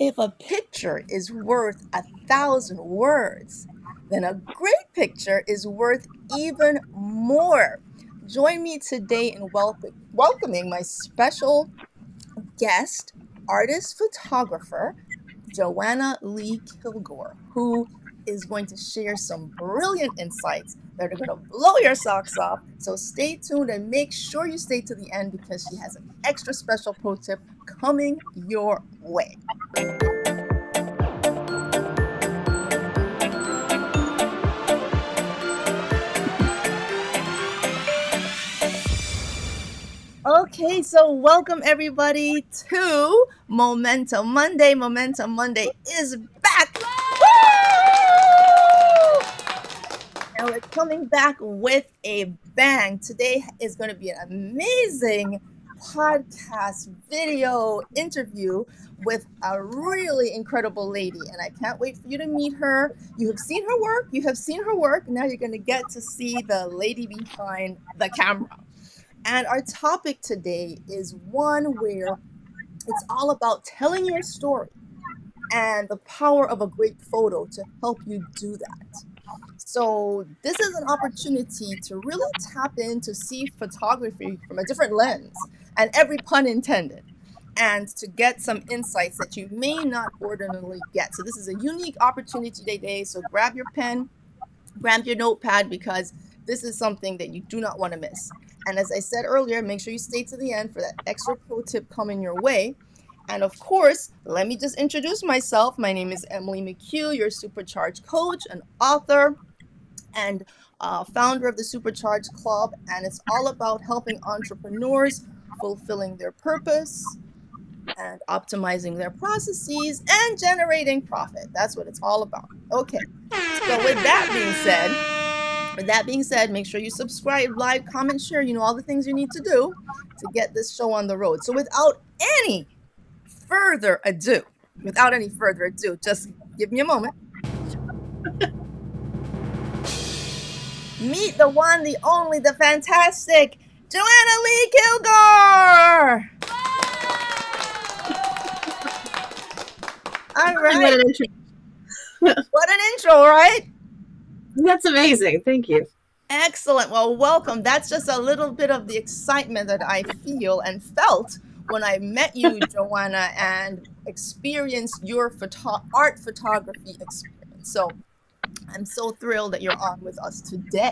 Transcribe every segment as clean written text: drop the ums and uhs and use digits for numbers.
If a picture is worth 1,000 words, then a great picture is worth even more. Join me today in welcoming my special guest, artist photographer, Joanna Lee Kilgore, who is going to share some brilliant insights that are going to blow your socks off. So stay tuned and make sure you stay to the end because she has an extra special pro tip coming your way. Okay, so welcome everybody to Momentum Monday. Momentum Monday is back. Woo! And we're coming back with a bang. Today is going to be an amazing podcast video interview with a really incredible lady. And I can't wait for you to meet her. You have seen her work. You have seen her work. Now you're going to get to see the lady behind the camera. And our topic today is one where it's all about telling your story and the power of a great photo to help you do that. So this is an opportunity to really tap in to see photography from a different lens, and every pun intended, and to get some insights that you may not ordinarily get. So this is a unique opportunity today. So grab your pen, grab your notepad, because this is something that you do not want to miss. And as I said earlier, make sure you stay to the end for that extra pro tip coming your way. And of course, let me just introduce myself. My name is Emily McHugh, your Supercharged coach, an author, and founder of the Supercharged Club. And it's all about helping entrepreneurs fulfilling their purpose and optimizing their processes and generating profit. That's what it's all about. Okay. So with that being said, make sure you subscribe, like, comment, share, all the things you need to do to get this show on the road. So without any further ado, just give me a moment. Meet the one, the only, the fantastic Joanna Lee Kilgore. All right. What an intro, right? That's amazing. Thank you. Excellent. Well, welcome. That's just a little bit of the excitement that I feel and felt when I met you, Joanna, and experienced your art photography experience. So I'm so thrilled that you're on with us today.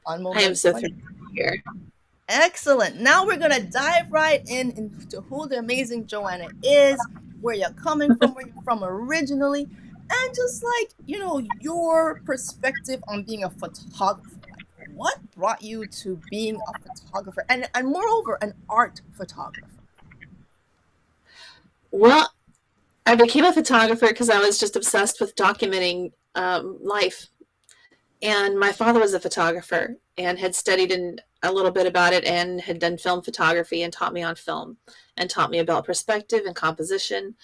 I am so thrilled to be here. Excellent. Now we're going to dive right into who the amazing Joanna is, where you're coming from, where you're from originally, and just your perspective on being a photographer. What brought you to being a photographer and moreover, an art photographer? Well, I became a photographer because I was just obsessed with documenting life. And my father was a photographer and had studied a little bit about it and had done film photography and taught me on film and taught me about perspective and composition.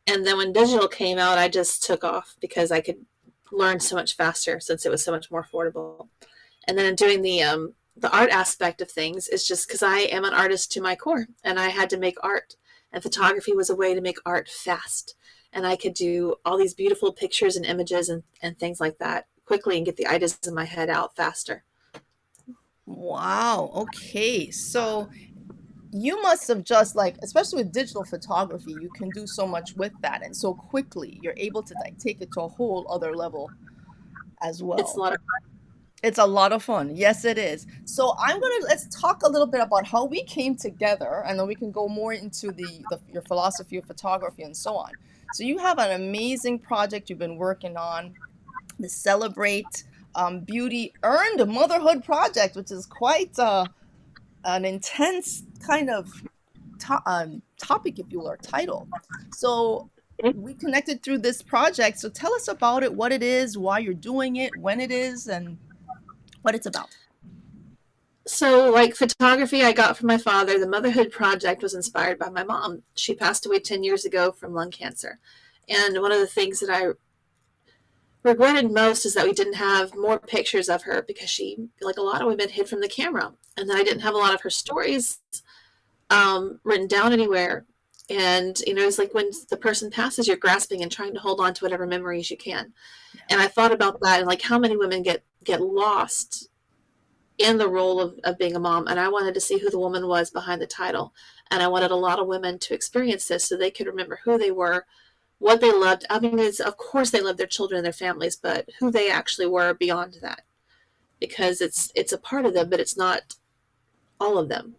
And then when digital came out, I just took off because I could learn so much faster since it was so much more affordable. And then in doing the art aspect of things, it's just because I am an artist to my core and I had to make art. And photography was a way to make art fast. And I could do all these beautiful pictures and images and things like that quickly and get the ideas in my head out faster. Wow. Okay. So you must have just especially with digital photography, you can do so much with that. And so quickly you're able to take it to a whole other level as well. It's a lot of fun. It's a lot of fun. Yes, it is. So let's talk a little bit about how we came together, and then we can go more into your philosophy of photography and so on. So you have an amazing project you've been working on, the Celebrate Beauty Earned Motherhood Project, which is quite an intense kind of topic, if you will, or title. So we connected through this project. So tell us about it, what it is, why you're doing it, when it is, and what it's about. So photography I got from my father. The Motherhood Project was inspired by my mom. She passed away 10 years ago from lung cancer. And one of the things that I regretted most is that we didn't have more pictures of her because she, like a lot of women, hid from the camera. And then I didn't have a lot of her stories written down anywhere. And, it's like when the person passes, you're grasping and trying to hold on to whatever memories you can. And I thought about that, and like how many women get lost in the role of being a mom. And I wanted to see who the woman was behind the title. And I wanted a lot of women to experience this so they could remember who they were, what they loved. I mean, of course they love their children and their families, but who they actually were beyond that. Because it's a part of them, but it's not all of them.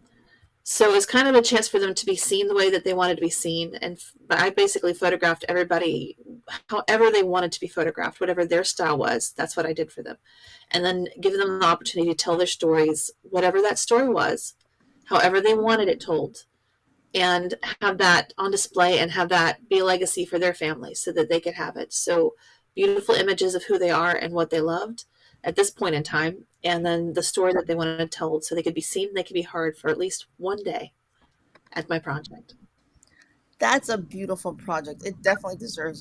So it was kind of a chance for them to be seen the way that they wanted to be seen. And I basically photographed everybody however they wanted to be photographed, whatever their style was. That's what I did for them. And then give them the opportunity to tell their stories, whatever that story was, however they wanted it told, and have that on display and have that be a legacy for their families so that they could have it. So beautiful images of who they are and what they loved at this point in time, and then the story that they wanted to tell so they could be seen, they could be heard for at least one day at my project. That's a beautiful project. It definitely deserves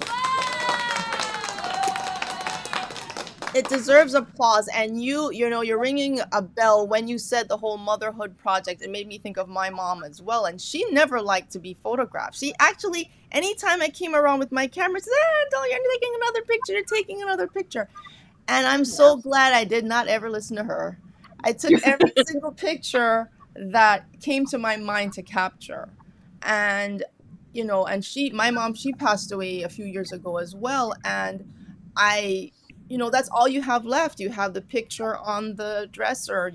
it deserves applause. And you're ringing a bell when you said the whole motherhood project. It made me think of my mom as well, and she never liked to be photographed. She actually, anytime I came around with my camera, she said, Adele, you're taking another picture, you're taking another picture. And I'm Yeah. so glad I did not ever listen to her. I took every single picture that came to my mind to capture. And, and my mom, she passed away a few years ago as well. And I, that's all you have left. You have the picture on the dresser.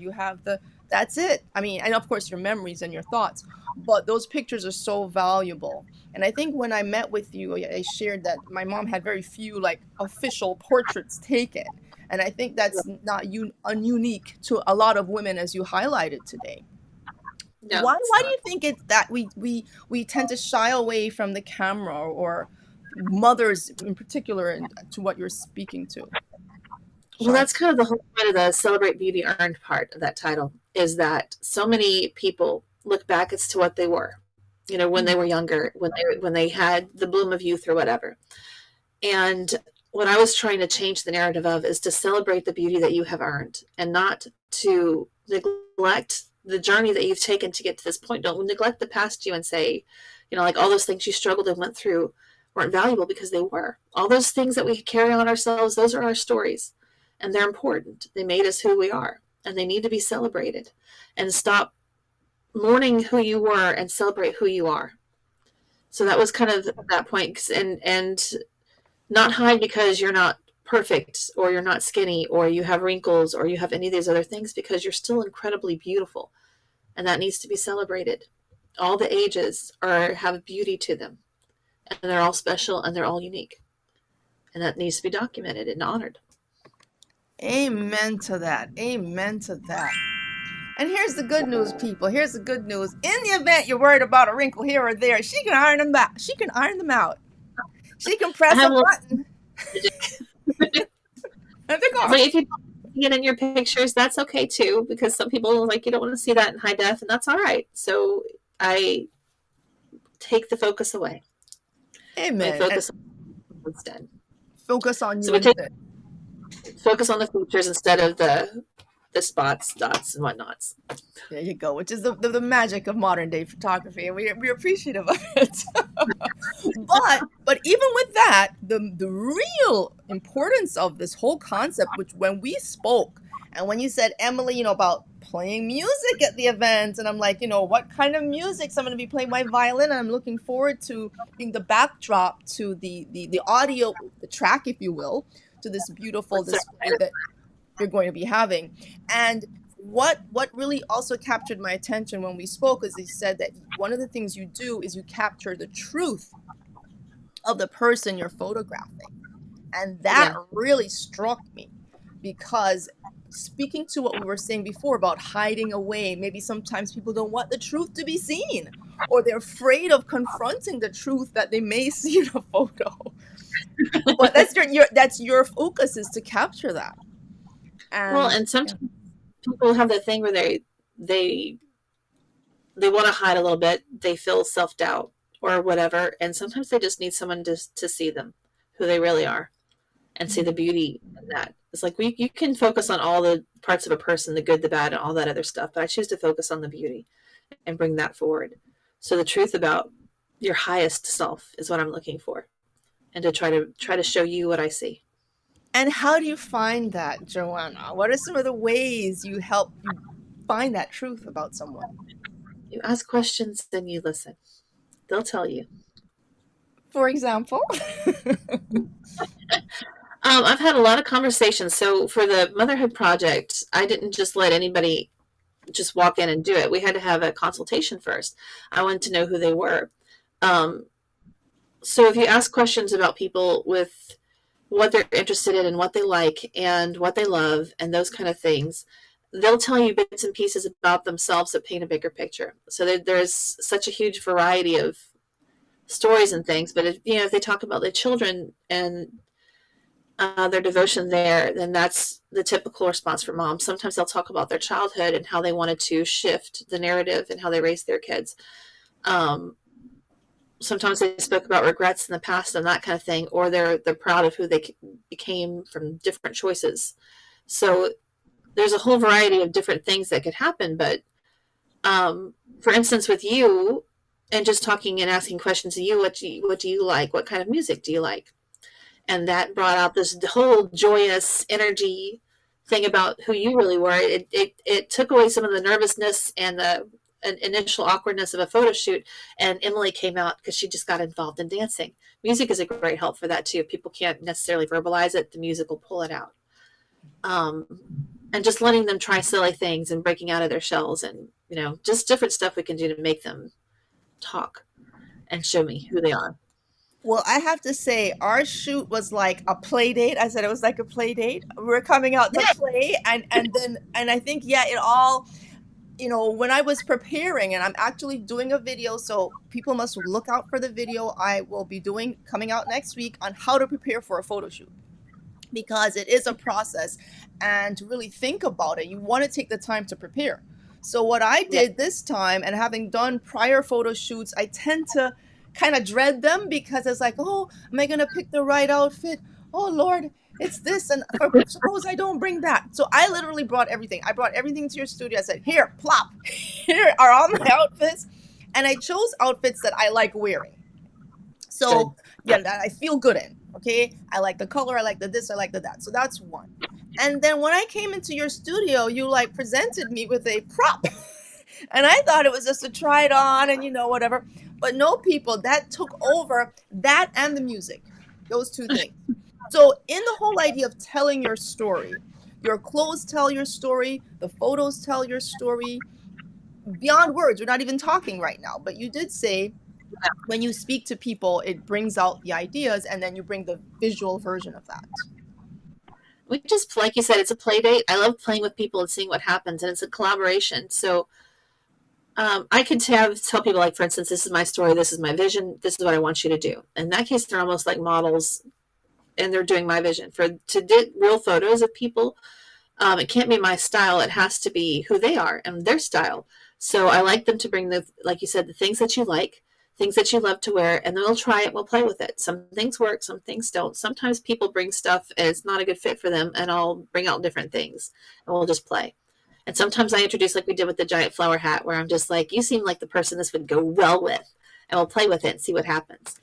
That's it. I mean, and of course your memories and your thoughts, but those pictures are so valuable. And I think when I met with you, I shared that my mom had very few like official portraits taken. And I think that's not unique to a lot of women, as you highlighted today. No, it's Why do not. you think it's that we tend to shy away from the camera, or mothers in particular, and to what you're speaking to? Well, Shy. that's kind of the whole point of the Celebrate Beauty Earned part of that title, is that so many people look back as to what they were, when they Mm. were younger, when they had the bloom of youth or whatever. And what I was trying to change the narrative of is to celebrate the beauty that you have earned and not to neglect the journey that you've taken to get to this point. Don't neglect the past you and say, like all those things you struggled and went through weren't valuable, because they were. All those things that we carry on ourselves, those are our stories, and they're important. They made us who we are, and they need to be celebrated. And stop mourning who you were and celebrate who you are. So that was kind of that point. And not hide because you're not perfect, or you're not skinny, or you have wrinkles, or you have any of these other things, because you're still incredibly beautiful, and that needs to be celebrated. All the ages have beauty to them, and they're all special, and they're all unique, and that needs to be documented and honored. Amen to that. Amen to that. And here's the good news, people. Here's the good news. In the event you're worried about a wrinkle here or there, she can iron them out. She can iron them out. She can I press a have a little button and they're so gone. if you don't get in your pictures, that's okay too, because some people like you don't want to see that in high def, and that's all right. So I take the focus away. I Amen. And focus instead. focus on So you we take instead. focus on the features instead of the spots, dots, and whatnots. There you go, which is the magic of modern day photography, and we're appreciative of it. But even with that, the real importance of this whole concept, which when we spoke, and when you said, Emily, about playing music at the event, and I'm like, what kind of music? So I'm going to be playing my violin, and I'm looking forward to being the backdrop to the audio, the track, if you will, to this beautiful display that you're going to be having. And what really also captured my attention when we spoke is, he said that one of the things you do is you capture the truth of the person you're photographing. And that Yeah. really struck me, because speaking to what we were saying before about hiding away, maybe sometimes people don't want the truth to be seen, or they're afraid of confronting the truth that they may see in a photo. But that's your focus, is to capture that. Well, And and yeah. sometimes people have that thing where they they want to hide a little bit. They feel self doubt or whatever, and sometimes they just need someone to see them, who they really are, and see the beauty in that. It's like you can focus on all the parts of a person, the good, the bad, and all that other stuff, but I choose to focus on the beauty and bring that forward. So the truth about your highest self is what I'm looking for, and to try to show you what I see. And how do you find that, Joanna? What are some of the ways you help you find that truth about someone? You ask questions, then you listen. They'll tell you. For example? I've had a lot of conversations. So for the Motherhood Project, I didn't just let anybody just walk in and do it. We had to have a consultation first. I wanted to know who they were. Um, so if you ask questions about people with what they're interested in and what they like and what they love and those kind of things, they'll tell you bits and pieces about themselves that paint a bigger picture. So there's such a huge variety of stories and things. But if they talk about their children and their devotion there, then that's the typical response for moms. Sometimes they'll talk about their childhood and how they wanted to shift the narrative and how they raised their kids. Um, Sometimes they spoke about regrets in the past and that kind of thing, or they're proud of who they became from different choices. So there's a whole variety of different things that could happen. But for instance, with you, and just talking and asking questions to you, what do you like? What kind of music do you like? And that brought out this whole joyous energy thing about who you really were. It took away some of the nervousness and the initial awkwardness of a photo shoot, and Emily came out because she just got involved in dancing. Music is a great help for that too. If people can't necessarily verbalize it, the music will pull it out. Um, and just letting them try silly things and breaking out of their shells, and just different stuff we can do to make them talk and show me who they are. Well, I have to say, our shoot was like a play date. I said it was like a play date. We were coming out to Yeah. play, and I think, yeah, it all, when I was preparing, and I'm actually doing a video, so people must look out for the video I will be doing coming out next week on how to prepare for a photo shoot, because it is a process, and to really think about it, you want to take the time to prepare. So what I Yeah. did this time, and having done prior photo shoots, I tend to kind of dread them because it's like, oh, am I going to pick the right outfit? Oh Lord, it's this, and suppose I don't bring that. So I literally brought everything. I brought everything to your studio. I said, here, plop, here are all my outfits, and I chose outfits that I like wearing. Good. So yeah, that I feel good in. Okay, I like the color, I like the this, I like the that. So that's one. And then when I came into your studio, you like presented me with a prop, and I thought it was just to try it on and whatever. But no, people, that took over, that and the music, those two things. So in the whole idea of telling your story, your clothes tell your story, the photos tell your story beyond words. We're not even talking right now, but you did say when you speak to people, it brings out the ideas, and then you bring the visual version of that. We just, like you said, it's a play date. I love playing with people and seeing what happens, and it's a collaboration. So I could tell people, like, for instance, this is my story, this is my vision, this is what I want you to do. In that case, they're almost like models, and they're doing my vision. To do real photos of people, it can't be my style. It has to be who they are and their style. So I like them to bring like you said, the things that you like, things that you love to wear, and then we'll try it. We'll play with it. Some things work, some things don't. Sometimes people bring stuff and it's not a good fit for them, and I'll bring out different things and we'll just play. And sometimes I introduce, like we did with the giant flower hat, where I'm just like, you seem like the person this would go well with, and we'll play with it and see what happens.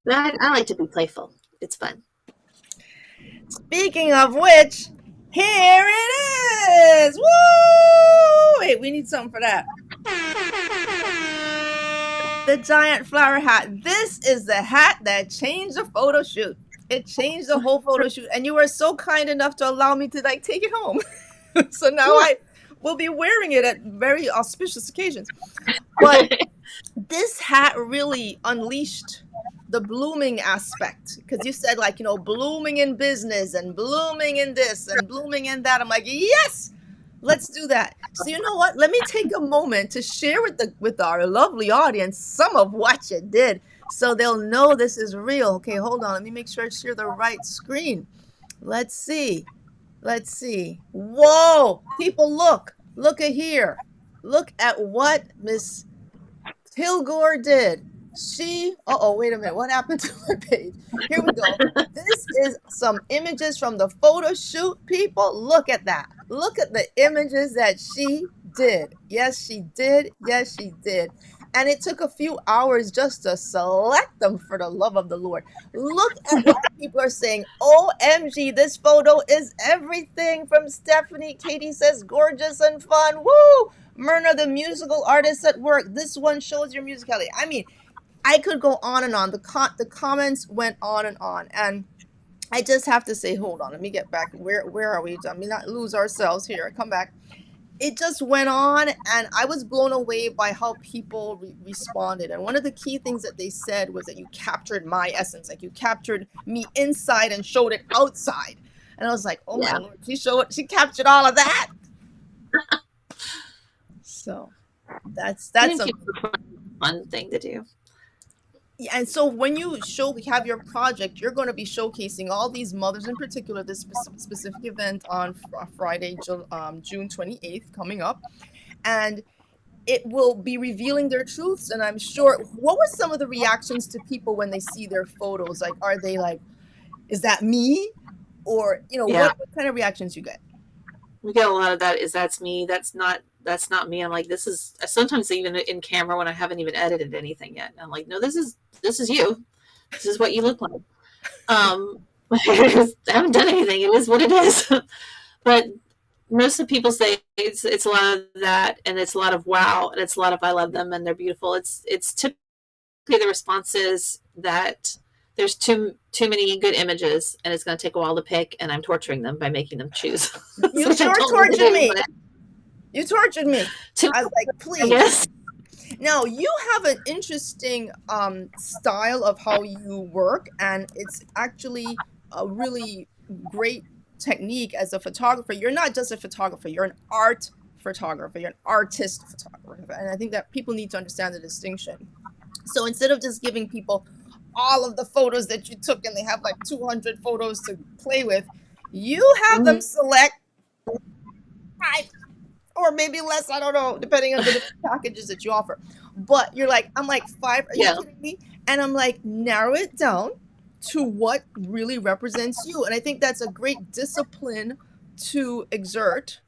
But I like to be playful. It's fun. Speaking of which, here it is. Woo! Wait, we need something for that. The giant flower hat. This is the hat that changed the photo shoot. It changed the whole photo shoot, and you were so kind enough to allow me to like take it home. So now Yeah. I will be wearing it at very auspicious occasions. But this hat really unleashed the blooming aspect, because you said, like, blooming in business and blooming in this and blooming in that. I'm like, yes, let's do that. So you know what? Let me take a moment to share with our lovely audience some of what you did, so they'll know this is real. Okay, hold on. Let me make sure I share the right screen. Let's see. Let's see. Whoa, people, look at here. Look at what Miss Kilgore did. Wait a minute. What happened to my page? Here we go. This is some images from the photo shoot, people. Look at that. Look at the images that she did. Yes, she did. Yes, she did. And it took a few hours just to select them, for the love of the Lord. Look at what the people are saying. OMG, this photo is everything from Stephanie. Katie says gorgeous and fun. Woo! Myrna, the musical artist at work. This one shows your musicality. I mean, I could go on and on. The comments went on and on. And I just have to say, hold on, let me get back. Where are we? Let me not lose ourselves here. Come back. It just went on, and I was blown away by how people responded. And one of the key things that they said was that you captured my essence, like you captured me inside and showed it outside. And I was like, oh my Lord, she captured all of that. So that's a fun thing to do. Yeah, and so when you have your project, you're going to be showcasing all these mothers, in particular this specific event on Friday, June 28th, coming up, and it will be revealing their truths. And I'm sure, what were some of the reactions to people when they see their photos? Like, are they like, is that me? Or, what kind of reactions you get? We get a lot of that. That's me. That's not me. I'm like, this is, sometimes even in camera when I haven't even edited anything yet. I'm like, no, this is you. This is what you look like. I haven't done anything. It is what it is. But most of the people say it's a lot of that, and it's a lot of wow, and it's a lot of I love them and they're beautiful. It's typically the response is that there's too many good images, and it's going to take a while to pick, and I'm torturing them by making them choose. You tortured me. You tortured me. I was like, please. Yes. Now, you have an interesting style of how you work, and it's actually a really great technique as a photographer. You're not just a photographer, you're an art photographer, you're an artist photographer. And I think that people need to understand the distinction. So instead of just giving people all of the photos that you took and they have like 200 photos to play with, you have them select 5 or maybe less, I don't know, depending on the different packages that you offer. But you're like, I'm like, 5, are you kidding me? And I'm like, narrow it down to what really represents you. And I think that's a great discipline to exert.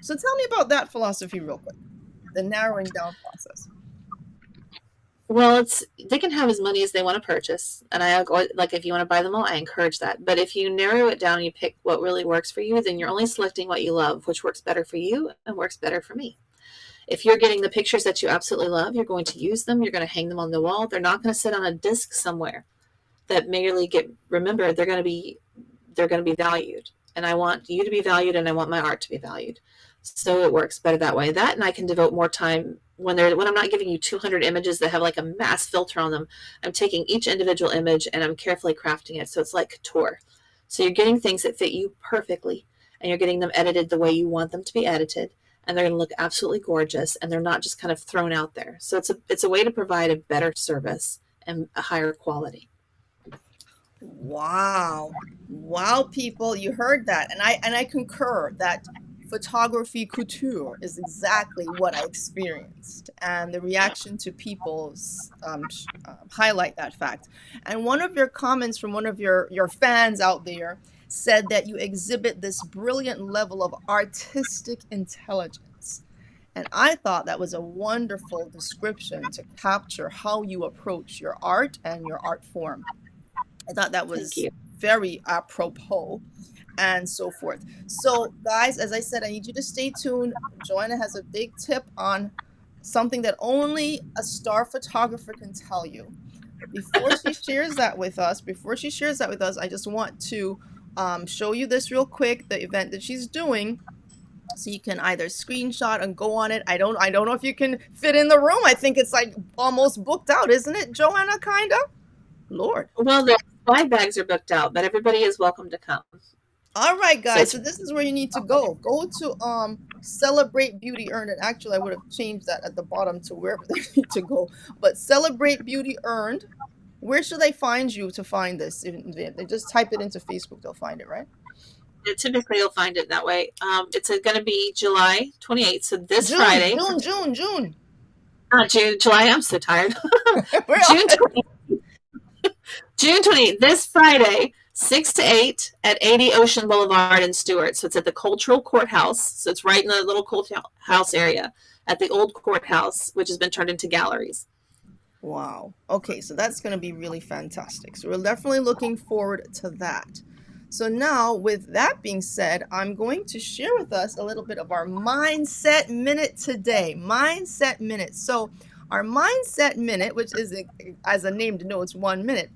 So tell me about that philosophy real quick, the narrowing down process. Well, they can have as many as they want to purchase, and I go, like, if you want to buy them all, I encourage that. But if you narrow it down and you pick what really works for you, then you're only selecting what you love, which works better for you and works better for me. If you're getting the pictures that you absolutely love, you're going to use them. You're going to hang them on the wall. They're not going to sit on a disc somewhere that merely get remembered. They're going to be valued, and I want you to be valued, and I want my art to be valued. So it works better that way. That, and I can devote more time when I'm not giving you 200 images that have like a mass filter on them. I'm taking each individual image and I'm carefully crafting it. So it's like couture. So you're getting things that fit you perfectly, and you're getting them edited the way you want them to be edited, and they're going to look absolutely gorgeous, and they're not just kind of thrown out there. So it's a way to provide a better service and a higher quality. Wow, people, you heard that, and I concur that photography couture is exactly what I experienced, and the reaction to people highlight that fact. And one of your comments from one of your fans out there said that you exhibit this brilliant level of artistic intelligence. And I thought that was a wonderful description to capture how you approach your art and your art form. I thought that was very apropos and so forth. So guys, as I said, I need you to stay tuned. Joanna has a big tip on something that only a star photographer can tell you. But before she shares that with us, I just want to show you this real quick, the event that she's doing. So you can either screenshot and go on it. I don't know if you can fit in the room. I think it's like almost booked out, isn't it, Joanna, kinda? Lord. Well, the 5 bags are booked out, but everybody is welcome to come. All right, guys. So this is where you need to go. Go to Celebrate Beauty Earned. And actually, I would have changed that at the bottom to wherever they need to go. But Celebrate Beauty Earned. Where should they find you to find this? They just type it into Facebook. They'll find it, right? Yeah, typically, you'll find it that way. It's going to be July 28th, so this Friday. June. June. July. I'm so tired. June 28th, this Friday, 6 to 8 at 80 Ocean Boulevard in Stuart. So it's at the Cultural Courthouse. So it's right in the little courthouse area. at the old courthouse, which has been turned into galleries. Wow. Okay, so that's going to be really fantastic. So we're definitely looking forward to that. So now, with that being said, I'm going to share with us a little bit of our mindset minute today. Mindset minute. So our mindset minute, which is, as a name denotes, 1 minute.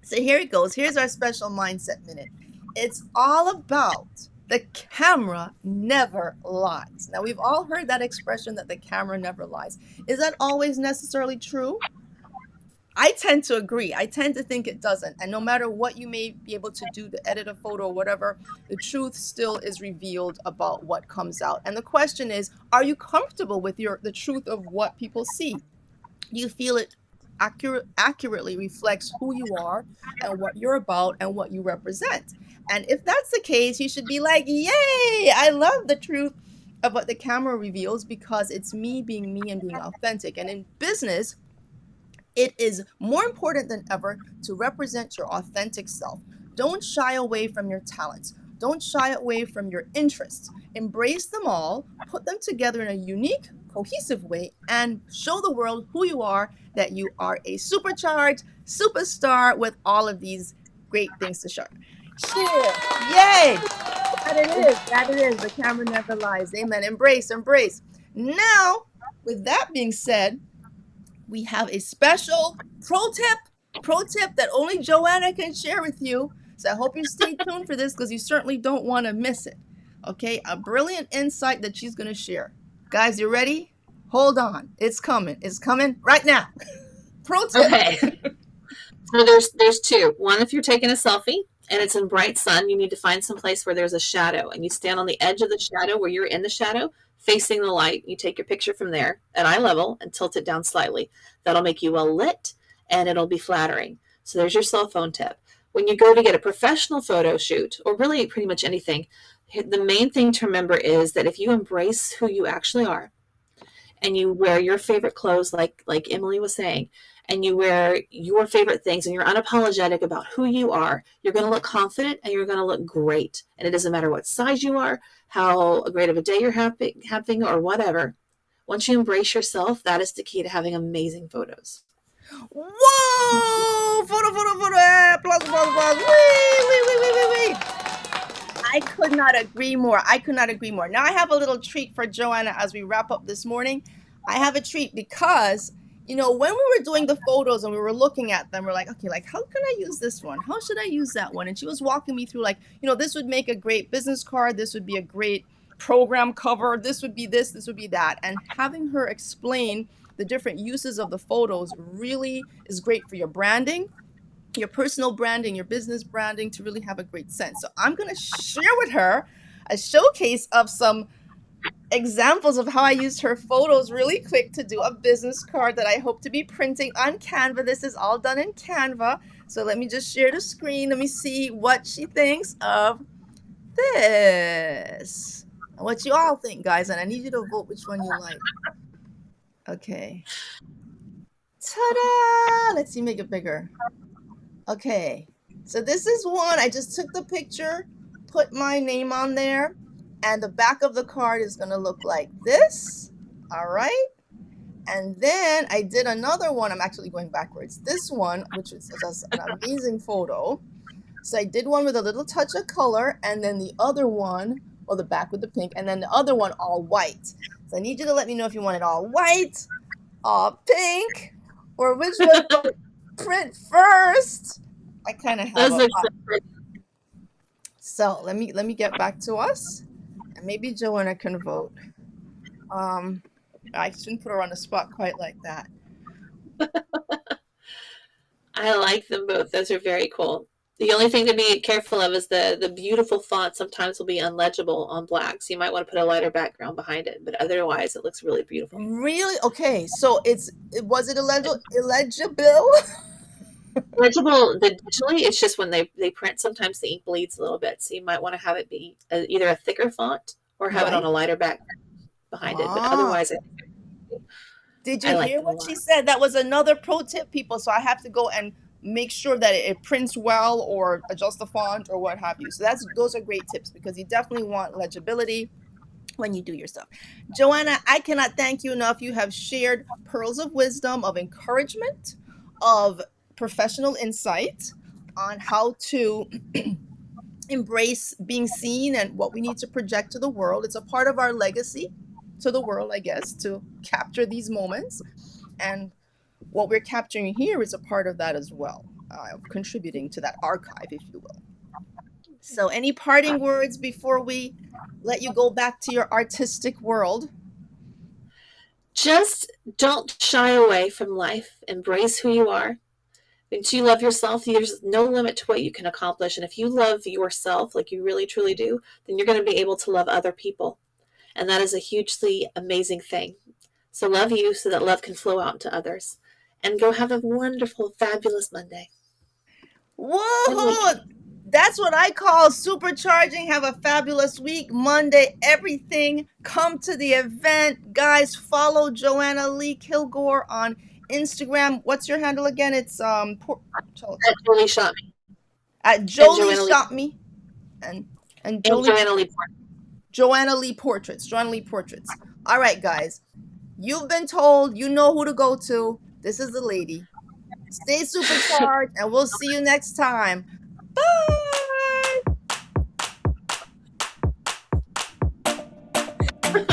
So here it goes. Here's our special mindset minute. It's all about the camera never lies. Now, we've all heard that expression that the camera never lies. Is that always necessarily true? I tend to agree. I tend to think it doesn't. And no matter what you may be able to do to edit a photo or whatever, the truth still is revealed about what comes out. And the question is, are you comfortable with the truth of what people see? You feel it accurately reflects who you are and what you're about and what you represent. And if that's the case, you should be like, yay, I love the truth of what the camera reveals because it's me being me and being authentic. And in business, it is more important than ever to represent your authentic self. Don't shy away from your talents. Don't shy away from your interests. Embrace them all, put them together in a unique, cohesive way, and show the world who you are, that you are a supercharged superstar with all of these great things to share. Share. Yay! That it is. That it is. The camera never lies. Amen. Embrace, embrace. Now, with that being said, we have a special pro tip that only Joanna can share with you. So I hope you stay tuned for this because you certainly don't want to miss it. Okay, a brilliant insight that she's going to share. Guys, you ready? Hold on. It's coming. It's coming right now. Pro tip. Okay. So there's two. One, if you're taking a selfie and it's in bright sun, you need to find some place where there's a shadow, and you stand on the edge of the shadow where you're in the shadow, facing the light. You take your picture from there at eye level and tilt it down slightly. That'll make you well lit, and it'll be flattering. So there's your cell phone tip. When you go to get a professional photo shoot, or really pretty much anything, the main thing to remember is that if you embrace who you actually are, and you wear your favorite clothes, like Emily was saying, and you wear your favorite things, and you're unapologetic about who you are, you're going to look confident and you're going to look great. And it doesn't matter what size you are, how great of a day you're having, or whatever. Once you embrace yourself, that is the key to having amazing photos. Whoa! Photo. Applause, applause, applause. Wee. I could not agree more. I could not agree more. Now I have a little treat for Joanna as we wrap up this morning. I have a treat because, when we were doing the photos and we were looking at them, we're like, okay, like, how can I use this one? How should I use that one? And she was walking me through, like, this would make a great business card. This would be a great program cover. This would be this would be that. And having her explain the different uses of the photos really is great for your branding, your personal branding, your business branding, to really have a great sense. So I'm going to share with her a showcase of some examples of how I used her photos really quick to do a business card that I hope to be printing on Canva. This is all done in Canva. So let me just share the screen. Let me see what she thinks of this. And what you all think, guys. And I need you to vote which one you like. Okay. Ta-da! Let's see, make it bigger. Okay, so this is one. I just took the picture, put my name on there, and the back of the card is going to look like this. All right. And then I did another one. I'm actually going backwards. This one, which is just an amazing photo. So I did one with a little touch of color, and then the other one, the back with the pink, and then the other one all white. So I need you to let me know if you want it all white, all pink, or which one to print first. I kind of have so let me get back to us, and maybe Joanna can vote. I shouldn't put her on the spot quite like that. I like them both. Those are very cool. The only thing to be careful of is the beautiful font sometimes will be unlegible on black, so you might want to put a lighter background behind it, but otherwise it looks really beautiful. Really? Okay, so was it illegible? Legible digitally, it's just when they print, sometimes the ink bleeds a little bit, so you might want to have it be either a thicker font or have it on a lighter background behind it, but otherwise did you hear what she said? That was another pro tip, people. So I have to go and make sure that it prints well or adjust the font or what have you. So those are great tips because you definitely want legibility. when you do your stuff. Joanna, I cannot thank you enough. You have shared pearls of wisdom, of encouragement, of professional insight on how to embrace being seen and what we need to project to the world. It's a part of our legacy to the world, I guess, to capture these moments. And what we're capturing here is a part of that as well, contributing to that archive, if you will. So, any parting words before we let you go back to your artistic world? Just don't shy away from life. Embrace who you are. Once you love yourself, there's no limit to what you can accomplish. And if you love yourself like you really truly do, then you're going to be able to love other people. And that is a hugely amazing thing. So love you so that love can flow out to others. And go have a wonderful, fabulous Monday and week. Woohoo! That's what I call supercharging. Have a fabulous week. Monday, everything. Come to the event. Guys, follow Joanna Lee Kilgore on Instagram. What's your handle again? It's That Julie shot me. at And Jolie Joanna Lee. Shot Me and And Jolie Joanna Lee. Joanna Lee Portraits. Joanna Lee Portraits. All right, guys. You've been told. You know who to go to. This is the lady. Stay supercharged, and we'll see you next time. Bye.